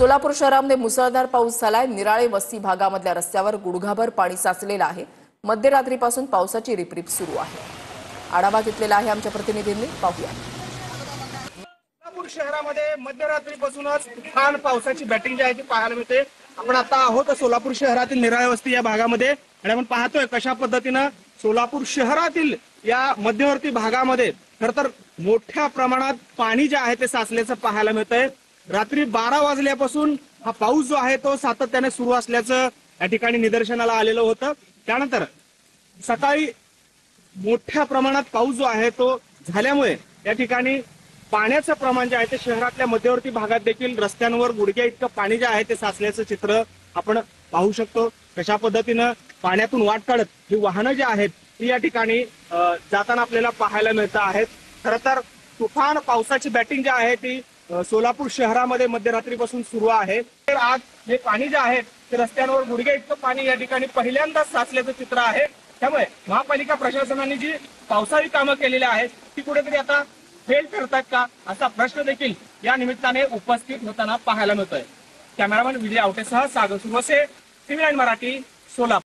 सोलापूर शहरामध्ये मुसळधार पाऊस झालाय। निराळे वस्ती भागामधल्या रस्त्यावर गुडघाभर पाणी साचलेलं आहे। मध्यरात्रीपासून पावसाची रिपरिप सुरू आहे। आढावा घेतलेला आहे आमच्या प्रतिनिधींनी, पाहूया। सोलापूर शहरामध्ये मध्यरात्रीपासूनच तुफान पावसाची बॅटिंग जी आहे ती पाहायला मिळते। आपण आता आहोत सोलापूर शहरातील निराळे वस्ती या भागामध्ये आणि आपण पाहतोय कशा पद्धतीनं सोलापूर शहरातील या मध्यवर्ती भागामध्ये खरं तर मोठ्या प्रमाणात पाणी जे आहे ते साचल्याचं पाहायला मिळतंय। रात्री 12 वाजल्यापासून हा पाऊस जो आहे तो सातत्याने सुरू असल्याचं या ठिकाणी निदर्शनाला आलेलं होतं। त्यानंतर सकाळी मोठ्या प्रमाणात पाऊस जो आहे तो झाल्यामुळे या ठिकाणी पाण्याचं प्रमाण जे आहे ते शहरातल्या मध्यवर्ती भागात देखील रस्त्यांवर गुडघ्या इतकं पाणी जे आहे ते साचल्याचं चित्र आपण पाहू शकतो। कशा पद्धतीनं पाण्यातून वाट काढत ही वाहनं जी आहेत ती या ठिकाणी जाताना आपल्याला पाहायला मिळत आहेत। खरं तर तुफान पावसाची बॅटिंग जी आहे ती सोलापूर शहरामध्ये मध्यरात्रीपासून सुरू आहे। तर आज हे पाणी जे आहे ते रस्त्यांवर गुडघ्या इतकं पाणी या ठिकाणी पहिल्यांदाच साचल्याचं चित्र आहे। त्यामुळे महापालिका प्रशासनाने जी पावसाळी कामं केलेली आहेत ती कुठेतरी आता फेल ठरतात का असा प्रश्न देखील या निमित्ताने उपस्थित होताना पाहायला मिळतोय। कॅमेरामॅन विजय आवटेसह सागर सुरवसे, टीव्ही 9 मराठी, सोलापूर।